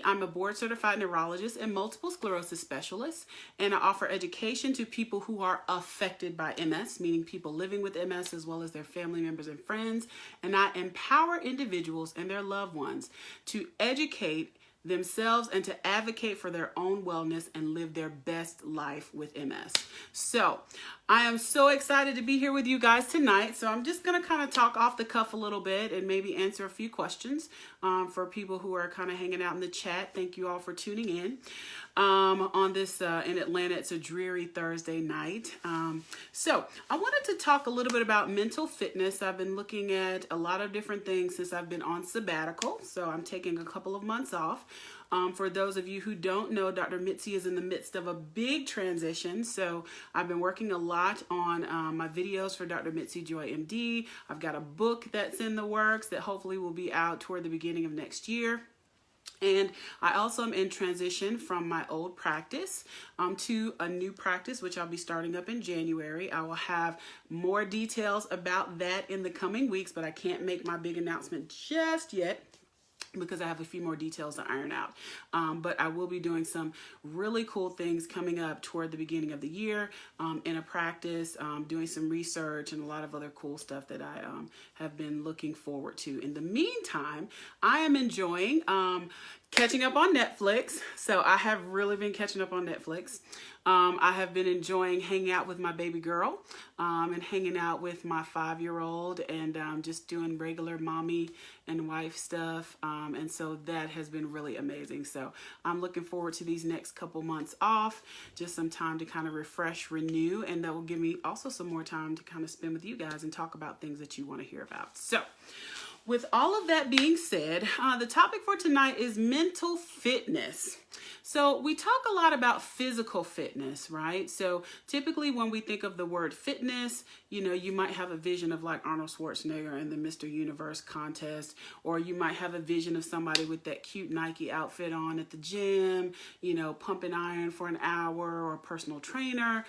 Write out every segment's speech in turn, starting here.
I'm a board certified neurologist and multiple sclerosis specialist, and I offer education to people who are affected by MS, meaning people living with MS as well as their family members and friends. And I empower individuals and their loved ones to educate themselves and to advocate for their own wellness and live their best life with MS. So I am so excited to be here with you guys tonight. So I'm just going to kind of talk off the cuff a little bit and maybe answer a few questions for people who are kind of hanging out in the chat. Thank you all for tuning in. On this, in Atlanta, it's a dreary Thursday night. So I wanted to talk a little bit about mental fitness. I've been looking at a lot of different things since I've been on sabbatical. So I'm taking a couple of months off. For those of you who don't know, Dr. Mitzi is in the midst of a big transition. So I've been working a lot on my videos for Dr. Mitzi Joy MD. I've got a book that's in the works that hopefully will be out toward the beginning of next year. And I also am in transition from my old practice to a new practice, which I'll be starting up in January. I will have more details about that in the coming weeks, but I can't make my big announcement just yet because I have a few more details to iron out. But I will be doing some really cool things coming up toward the beginning of the year in a practice, doing some research and a lot of other cool stuff that I have been looking forward to. In the meantime, I am enjoying catching up on Netflix. So I have really been catching up on Netflix. I have been enjoying hanging out with my baby girl and hanging out with my 5-year-old and just doing regular mommy and wife stuff. And so that has been really amazing. So I'm looking forward to these next couple months off, just some time to kind of refresh, renew, and that will give me also some more time to kind of spend with you guys and talk about things that you want to hear about. So with all of that being said, the topic for tonight is mental fitness. So we talk a lot about physical fitness, right? So typically when we think of the word fitness, you know, you might have a vision of like Arnold Schwarzenegger in the Mr. Universe contest, or you might have a vision of somebody with that cute Nike outfit on at the gym, you know, pumping iron for an hour, or a personal trainer,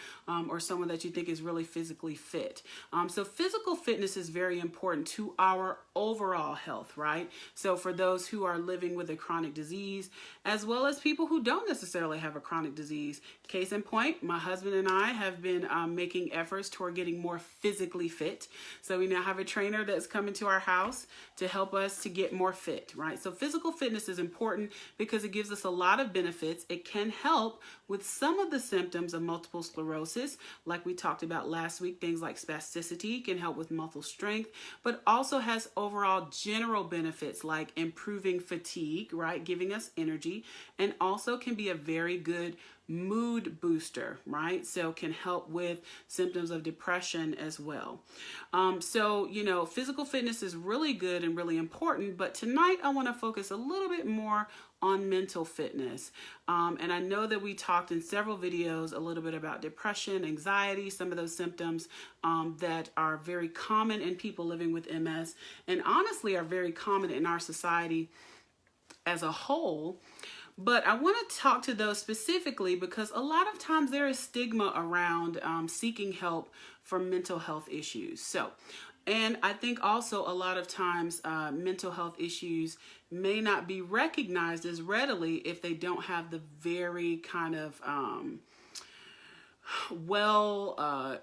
or someone that you think is really physically fit. So physical fitness is very important to our overall health, right? So for those who are living with a chronic disease, as well as people who don't necessarily have a chronic disease. Case in point, my husband and I have been making efforts toward getting more physically fit. So we now have a trainer that's coming to our house to help us to get more fit, right? So physical fitness is important because it gives us a lot of benefits. It can help with some of the symptoms of multiple sclerosis, like we talked about last week. Things like spasticity can help with muscle strength, but also has overall general benefits like improving fatigue, right? Giving us energy, and also can be a very good mood booster, right? So can help with symptoms of depression as well. So, you know, physical fitness is really good and really important, but tonight I want to focus a little bit more on mental fitness. And I know that we talked in several videos a little bit about depression, anxiety, some of those symptoms that are very common in people living with MS, and honestly are very common in our society as a whole. But I want to talk to those specifically because a lot of times there is stigma around seeking help for mental health issues. So, and I think also a lot of times mental health issues may not be recognized as readily if they don't have the very kind of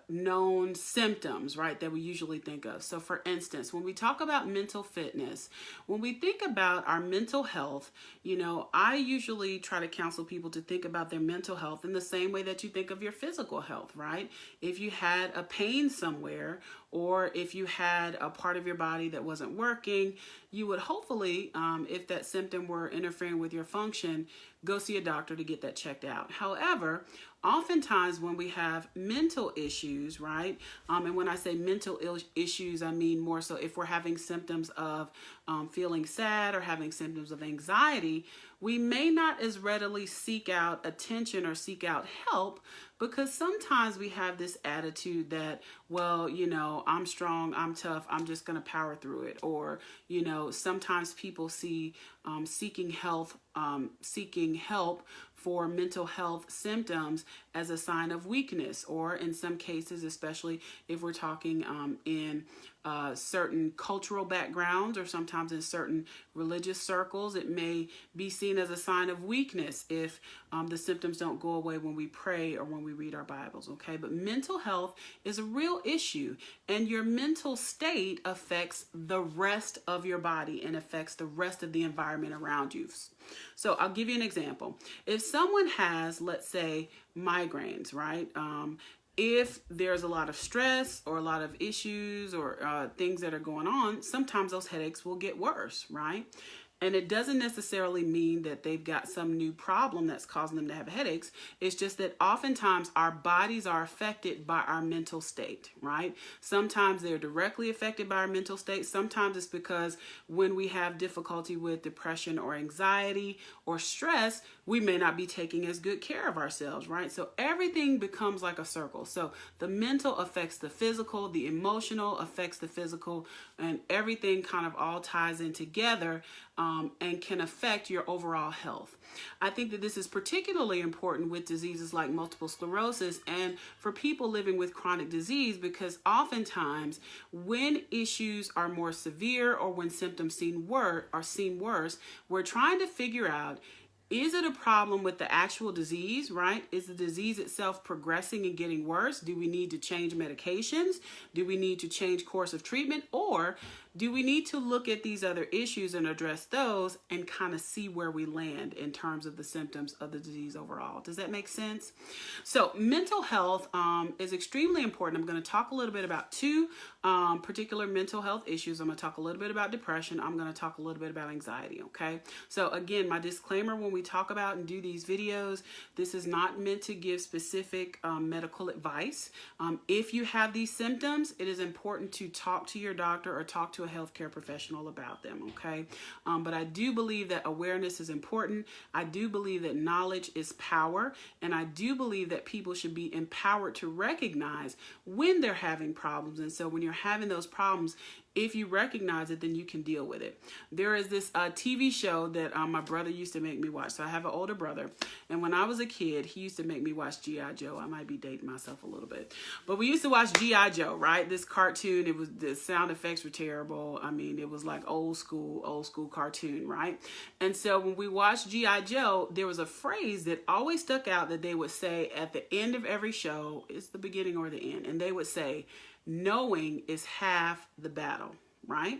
known symptoms, right, that we usually think of. So for instance, when we talk about mental fitness, when we think about our mental health, you know, I usually try to counsel people to think about their mental health in the same way that you think of your physical health, right? If you had a pain somewhere, or if you had a part of your body that wasn't working, you would hopefully, if that symptom were interfering with your function, go see a doctor to get that checked out. However, oftentimes when we have mental issues, right, and when I say mental issues, I mean more so if we're having symptoms of feeling sad or having symptoms of anxiety, we may not as readily seek out attention or seek out help because sometimes we have this attitude that, well, you know, I'm strong, I'm tough, I'm just going to power through it. Or, you know, sometimes people see seeking help for mental health symptoms as a sign of weakness, or in some cases, especially if we're talking in certain cultural backgrounds or sometimes in certain religious circles, it may be seen as a sign of weakness if the symptoms don't go away when we pray or when we read our Bibles, okay? But mental health is a real issue, and your mental state affects the rest of your body and affects the rest of the environment around you. So I'll give you an example. If someone has, let's say, migraines, right? If there's a lot of stress or a lot of issues or things that are going on, sometimes those headaches will get worse, right? And it doesn't necessarily mean that they've got some new problem that's causing them to have headaches. It's just that oftentimes our bodies are affected by our mental state, right? Sometimes they're directly affected by our mental state. Sometimes it's because when we have difficulty with depression or anxiety or stress, we may not be taking as good care of ourselves, right? So everything becomes like a circle. So the mental affects the physical, the emotional affects the physical, and everything kind of all ties in together and can affect your overall health. I think that this is particularly important with diseases like multiple sclerosis and for people living with chronic disease, because oftentimes when issues are more severe or when symptoms seem worse, we're trying to figure out, is it a problem with the actual disease, right? Is the disease itself progressing and getting worse? Do we need to change medications? Do we need to change course of treatment? Or do we need to look at these other issues and address those and kind of see where we land in terms of the symptoms of the disease overall? Does that make sense? So mental health is extremely important. I'm going to talk a little bit about two particular mental health issues. I'm going to talk a little bit about depression. I'm going to talk a little bit about anxiety, okay? So again, my disclaimer when we talk about and do these videos, this is not meant to give specific medical advice. If you have these symptoms, it is important to talk to your doctor or talk to a healthcare professional about them, okay? But I do believe that awareness is important. I do believe that knowledge is power, and I do believe that people should be empowered to recognize when they're having problems. And so when you're having those problems, if you recognize it, then you can deal with it. There is this TV show that my brother used to make me watch. So I have an older brother, and when I was a kid, he used to make me watch G.I. Joe. I might be dating myself a little bit, but we used to watch G.I. Joe, right? This cartoon, the sound effects were terrible. I mean, it was like old school cartoon, right? And so when we watched G.I. Joe, there was a phrase that always stuck out that they would say at the end of every show. It's the beginning or the end, and they would say, knowing is half the battle, right?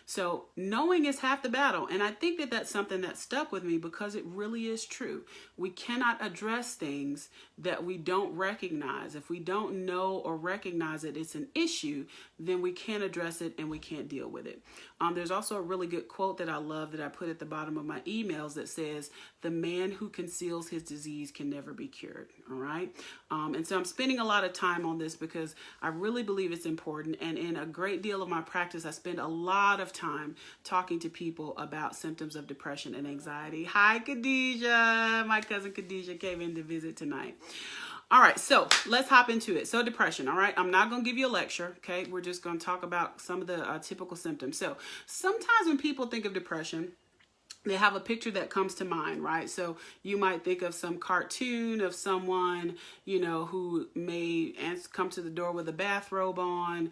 So knowing is half the battle. And I think that that's something that stuck with me because it really is true. We cannot address things that we don't recognize. If we don't know or recognize that it's an issue, then we can't address it and we can't deal with it. There's also a really good quote that I love that I put at the bottom of my emails that says, the man who conceals his disease can never be cured, all right? And so I'm spending a lot of time on this because I really believe it's important. And in a great deal of my practice, I spend a lot of time talking to people about symptoms of depression and anxiety. Hi, Khadijah. My cousin Khadijah came in to visit tonight. All right, so let's hop into it. So depression, all right? I'm not going to give you a lecture, okay? We're just going to talk about some of the typical symptoms. So sometimes when people think of depression, they have a picture that comes to mind, right? So you might think of some cartoon of someone, you know, who may come to the door with a bathrobe on,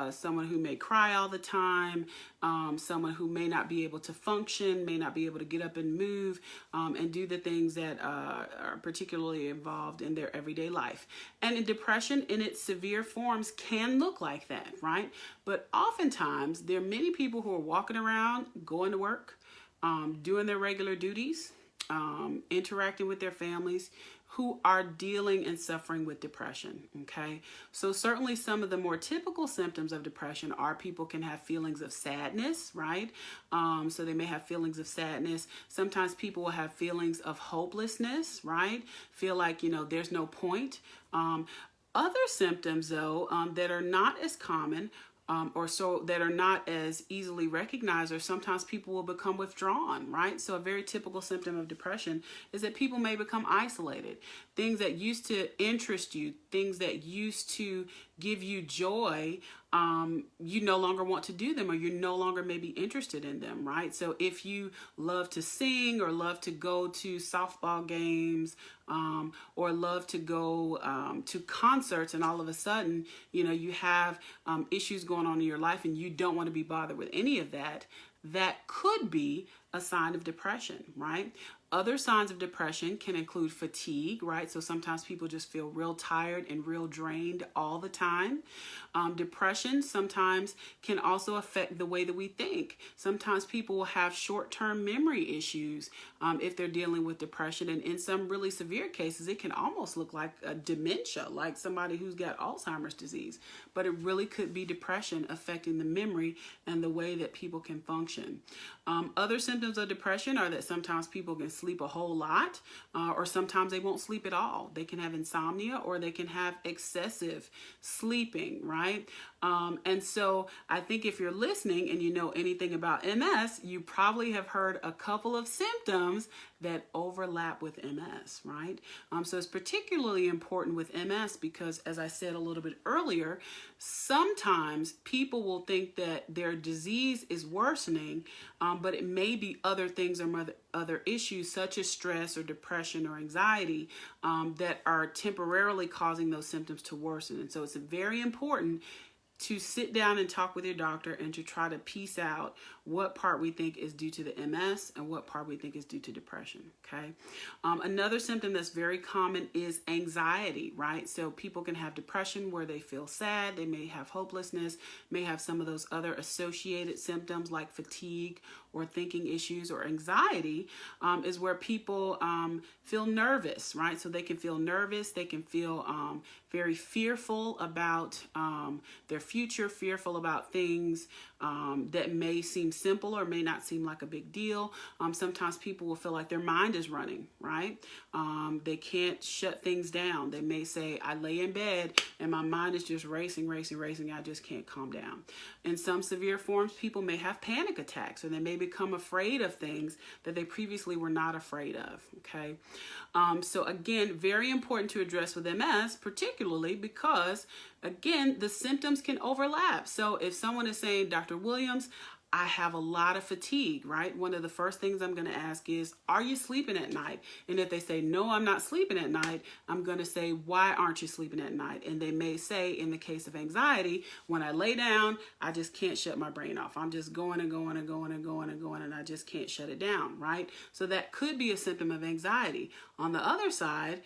someone who may cry all the time, someone who may not be able to function, may not be able to get up and move, and do the things that are particularly involved in their everyday life. And in depression, in its severe forms, can look like that, right? But oftentimes, there are many people who are walking around, going to work, doing their regular duties, interacting with their families, who are dealing and suffering with depression, okay? So certainly some of the more typical symptoms of depression are people can have feelings of sadness, right? So they may have feelings of sadness. Sometimes people will have feelings of hopelessness, right? Feel like, you know, there's no point. Other symptoms, though, that are not as common or so that are not as easily recognized, or sometimes people will become withdrawn, right? So a very typical symptom of depression is that people may become isolated. Things that used to interest you, things that used to give you joy, you no longer want to do them, or you no longer may be interested in them, right? So if you love to sing or love to go to softball games, or love to go to concerts, and all of a sudden, you know, you have issues going on in your life and you don't want to be bothered with any of that, that could be a sign of depression, right? Other signs of depression can include fatigue, right? So sometimes people just feel real tired and real drained all the time. Depression sometimes can also affect the way that we think. Sometimes people will have short-term memory issues if they're dealing with depression. And in some really severe cases, it can almost look like a dementia, like somebody who's got Alzheimer's disease. But it really could be depression affecting the memory and the way that people can function. Other symptoms of depression are that sometimes people can sleep a whole lot, or sometimes they won't sleep at all. They can have insomnia, or they can have excessive sleeping, right? And so I think if you're listening and you know anything about MS, you probably have heard a couple of symptoms that overlap with MS, right? So it's particularly important with MS because, as I said a little bit earlier, sometimes people will think that their disease is worsening, but it may be other things or other issues such as stress or depression or anxiety that are temporarily causing those symptoms to worsen. And so it's very important to sit down and talk with your doctor and to try to piece out what part we think is due to the MS and what part we think is due to depression, okay? Another symptom that's very common is anxiety, right? So people can have depression where they feel sad, they may have hopelessness, may have some of those other associated symptoms like fatigue or thinking issues, or anxiety is where people feel nervous, right? So they can feel nervous, they can feel very fearful about their future, fearful about things that may seem simple or may not seem like a big deal. Sometimes people will feel like their mind is running, right? They can't shut things down. They may say, I lay in bed and my mind is just racing. I just can't calm down. In some severe forms, people may have panic attacks, or they may become afraid of things that they previously were not afraid of, okay? So again, very important to address with MS, particularly because, again, the symptoms can overlap. So if someone is saying, Dr. Williams, I have a lot of fatigue, right? One of the first things I'm going to ask is, are you sleeping at night? And if they say, no, I'm not sleeping at night, I'm going to say, why aren't you sleeping at night? And they may say, in the case of anxiety, when I lay down, I just can't shut my brain off. I'm just going and going and going and going and going, and I just can't shut it down, right? So that could be a symptom of anxiety. On the other side,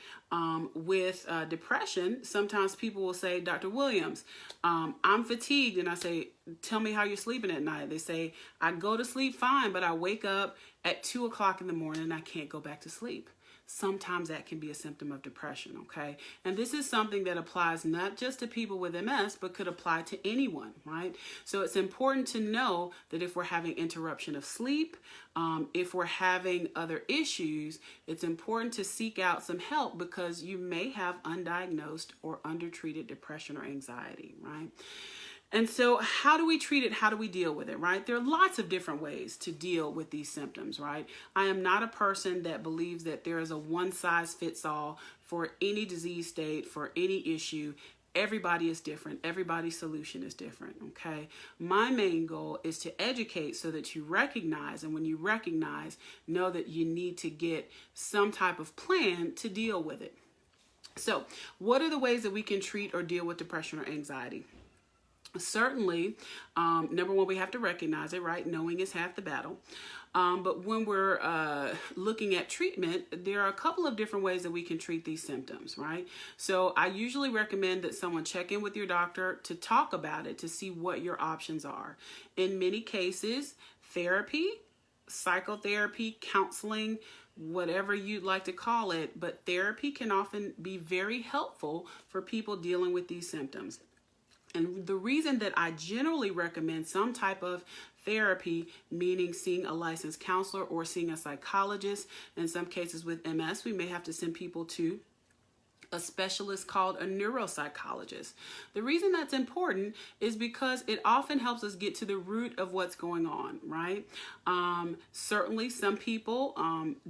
with depression, sometimes people will say, Dr. Williams, I'm fatigued. And I say, tell me how you're sleeping at night. They say, I go to sleep fine, but I wake up at 2 o'clock in the morning and I can't go back to sleep. Sometimes that can be a symptom of depression, okay? And this is something that applies not just to people with MS, but could apply to anyone, right? So it's important to know that if we're having interruption of sleep, if we're having other issues, it's important to seek out some help because you may have undiagnosed or undertreated depression or anxiety, right? And so how do we treat it? How do we deal with it, right? There are lots of different ways to deal with these symptoms, right? I am not a person that believes that there is a one-size-fits-all for any disease state, for any issue. Everybody is different. Everybody's solution is different, okay? My main goal is to educate so that you recognize, and when you recognize, know that you need to get some type of plan to deal with it. So what are the ways that we can treat or deal with depression or anxiety? Certainly, number one, we have to recognize it, right? Knowing is half the battle. But when we're looking at treatment, there are a couple of different ways that we can treat these symptoms, right? So I usually recommend that someone check in with your doctor to talk about it, to see what your options are. In many cases, therapy, psychotherapy, counseling, whatever you'd like to call it, but therapy can often be very helpful for people dealing with these symptoms. And the reason that I generally recommend some type of therapy, meaning seeing a licensed counselor or seeing a psychologist, in some cases with MS, we may have to send people to a specialist called a neuropsychologist. The reason that's important is because it often helps us get to the root of what's going on, right? Certainly some people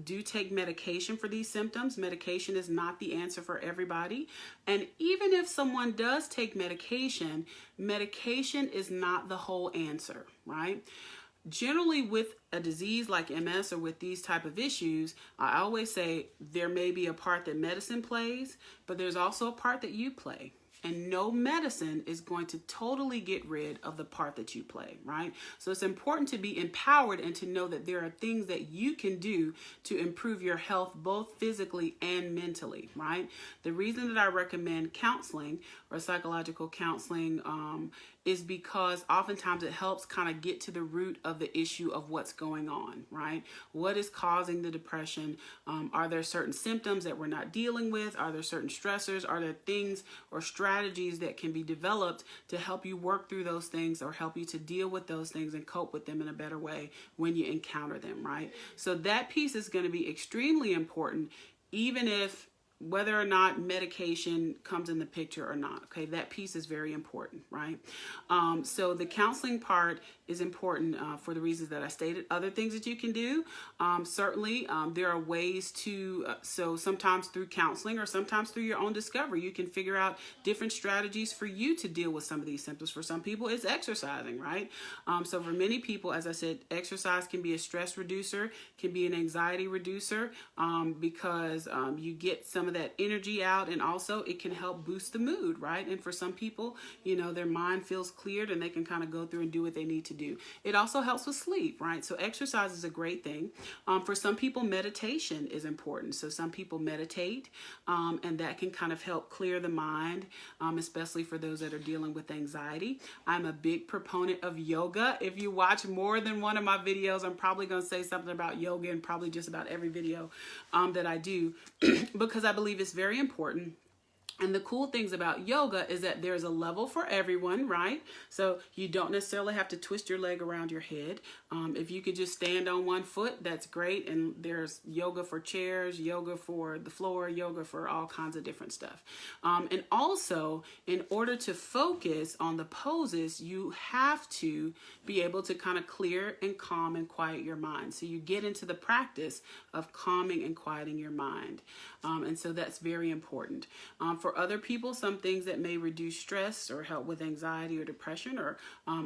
do take medication for these symptoms. Medication is not the answer for everybody. And even if someone does take medication, medication is not the whole answer, right? Generally with a disease like MS or with these type of issues, I always say there may be a part that medicine plays, but there's also a part that you play. and no medicine is going to totally get rid of the part that you play, right? So it's important to be empowered and to know that there are things that you can do to improve your health, both physically and mentally, right? The reason that I recommend counseling or psychological counseling is because oftentimes it helps kind of get to the root of the issue of what's going on, right? What is causing the depression? Are there certain symptoms that we're not dealing with? Are there certain stressors? Are there things or strategies that can be developed to help you work through those things or help you to deal with those things and cope with them in a better way when you encounter them, right? So that piece is going to be extremely important, even if whether or not medication comes in the picture or not, okay? That piece is very important, right? So the counseling part is important for the reasons that I stated. Other things that you can do, certainly there are ways to, so sometimes through counseling or sometimes through your own discovery, you can figure out different strategies for you to deal with some of these symptoms. For some people, it's exercising, right? So for many people, as I said, exercise can be a stress reducer, can be an anxiety reducer, because you get some of that energy out, and also it can help boost the mood, right? And for some people, you know, their mind feels cleared and they can kind of go through and do what they need to do. It also helps with sleep, right? So exercise is a great thing. For some people, meditation is important. So some people meditate, and that can kind of help clear the mind, especially for those that are dealing with anxiety. I'm a big proponent of yoga. If you watch more than one of my videos, I'm probably going to say something about yoga in probably just about every video that I do, because I believe it's very important. And the cool things about yoga is that there's a level for everyone, right? So you don't necessarily have to twist your leg around your head. If you could just stand on one foot, that's great. And there's yoga for chairs, yoga for the floor, yoga for all kinds of different stuff. And also, in order to focus on the poses, you have to be able to kind of clear and calm and quiet your mind. So you get into the practice of calming and quieting your mind. And so that's very important. For other people, some things that may reduce stress or help with anxiety or depression or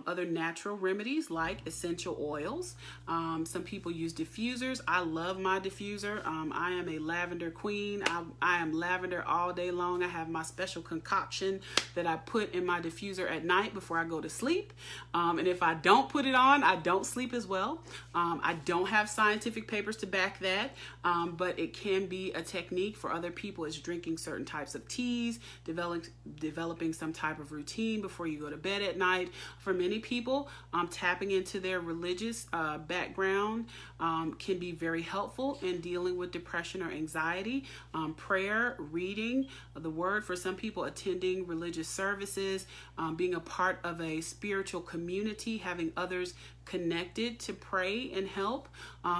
other natural remedies like essential oils. Some people use diffusers. I love my diffuser. I am a lavender queen. I am lavender all day long. I have my special concoction that I put in my diffuser at night before I go to sleep. And if I don't put it on, I don't sleep as well. I don't have scientific papers to back that, but it can be a technique. For other people, it's drinking certain types of teas, developing some type of routine before you go to bed at night. For many people, tapping into their religious background can be very helpful in dealing with depression or anxiety. Prayer, reading the word, for some people, attending religious services, being a part of a spiritual community, having others connected to pray and help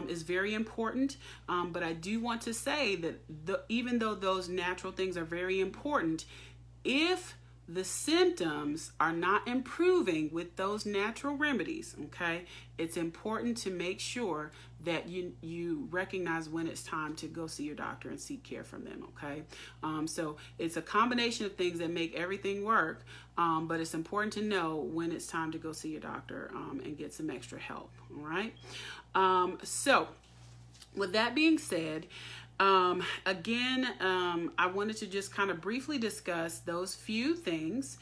is very important. But I do want to say that even though those natural things are very important, if the symptoms are not improving with those natural remedies, okay, it's important to make sure that you recognize when it's time to go see your doctor and seek care from them, okay? So it's a combination of things that make everything work, but it's important to know when it's time to go see your doctor and get some extra help, all right? So with that being said, again, I wanted to just kind of briefly discuss those few things,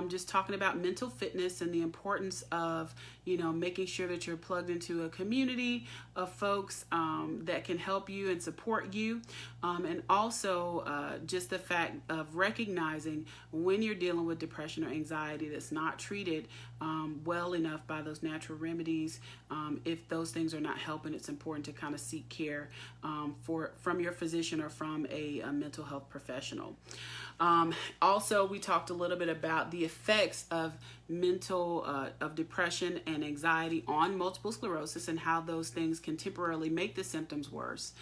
just talking about mental fitness and the importance of, you know, making sure that you're plugged into a community of folks that can help you and support you. And also just the fact of recognizing when you're dealing with depression or anxiety that's not treated well enough by those natural remedies. If those things are not helping, it's important to kind of seek care from your physician or from a mental health professional. Also, we talked a little bit about the effects of of depression and anxiety on multiple sclerosis and how those things can temporarily make the symptoms worse.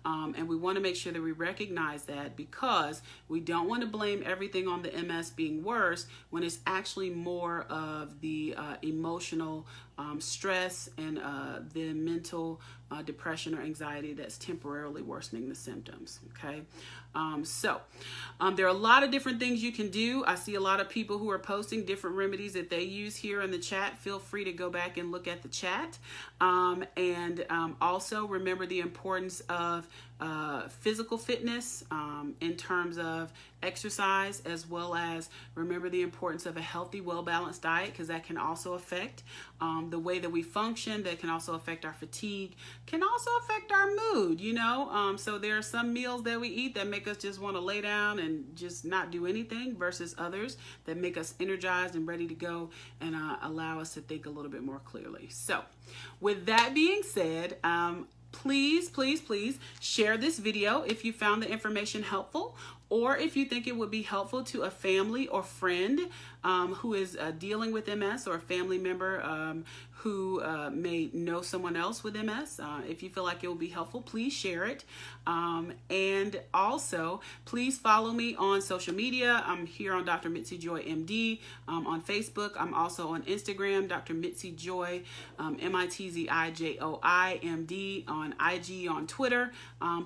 And we want to make sure that we recognize that, because we don't want to blame everything on the MS being worse when it's actually more of the emotional stress and the mental depression or anxiety that's temporarily worsening the symptoms, okay? So there are a lot of different things you can do. I see a lot of people who are posting different remedies that they use here in the chat. Feel free to go back and look at the chat. And also remember the importance of physical fitness in terms of exercise, as well as remember the importance of a healthy, well-balanced diet, because that can also affect the way that we function. That can also affect our fatigue, can also affect our mood, you know. So there are some meals that we eat that make us just want to lay down and just not do anything, versus others that make us energized and ready to go and allow us to think a little bit more clearly. So with that being said, please share this video if you found the information helpful, or if you think it would be helpful to a family or friend who is dealing with MS, or a family member who may know someone else with MS. If you feel like it will be helpful, please share it. And also, please follow me on social media. I'm here on Dr. Mitzi Joy MD on Facebook. I'm also on Instagram, Dr. Mitzi Joy, MITZIJOI MD on IG, on Twitter.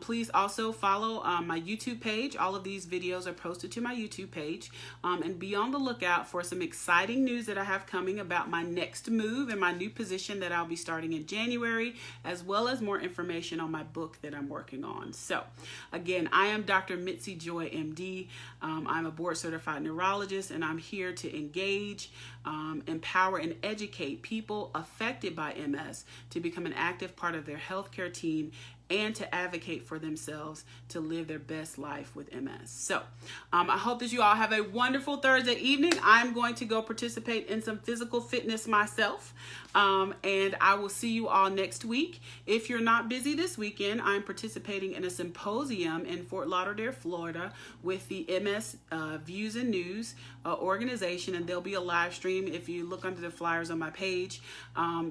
Please also follow my YouTube page. All of these videos are posted to my YouTube page. And be on the lookout for some exciting news that I have coming about my next move and my new position that I'll be starting in January, as well as more information on my book that I'm working on. So again, I am Dr. Mitzi Joy MD. I'm a board certified neurologist, and I'm here to engage, empower, and educate people affected by MS to become an active part of their healthcare team, and to advocate for themselves to live their best life with MS. So I hope that you all have a wonderful Thursday evening. I'm going to go participate in some physical fitness myself, and I will see you all next week. If you're not busy this weekend, I'm participating in a symposium in Fort Lauderdale, Florida, with the MS Views and News organization, and there'll be a live stream. If you look under the flyers on my page,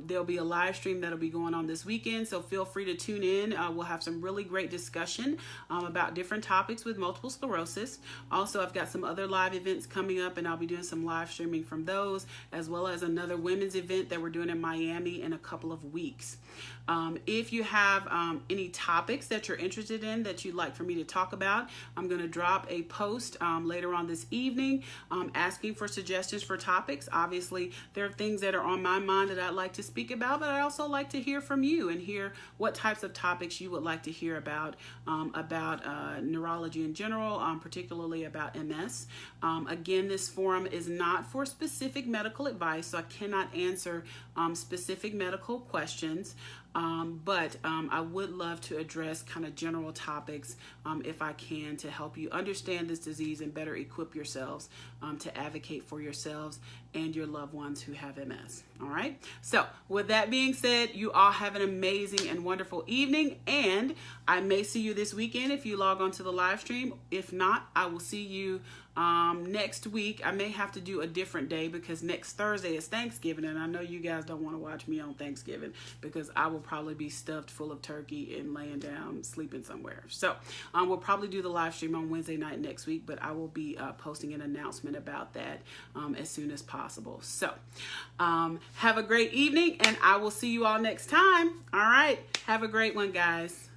there'll be a live stream that'll be going on this weekend, so feel free to tune in. We'll have some really great discussion about different topics with multiple sclerosis. Also, I've got some other live events coming up, and I'll be doing some live streaming from those, as well as another women's event that we're doing in Miami in a couple of weeks. If you have any topics that you're interested in that you'd like for me to talk about, I'm going to drop a post later on this evening asking for suggestions for topics. Obviously, there are things that are on my mind that I'd like to speak about, but I also like to hear from you and hear what types of topics you would like to hear about neurology in general, particularly about MS. Again, this forum is not for specific medical advice, so I cannot answer specific medical questions. But I would love to address kind of general topics if I can, to help you understand this disease and better equip yourselves to advocate for yourselves and your loved ones who have MS. All right. So with that being said, you all have an amazing and wonderful evening, and I may see you this weekend if you log on to the live stream. If not, I will see you next week. I may have to do a different day because next Thursday is Thanksgiving, and I know you guys don't want to watch me on Thanksgiving because I will probably be stuffed full of turkey and laying down sleeping somewhere. So we'll probably do the live stream on Wednesday night next week, but I will be posting an announcement about that as soon as possible. So have a great evening, and I will see you all next time. All right, have a great one, guys.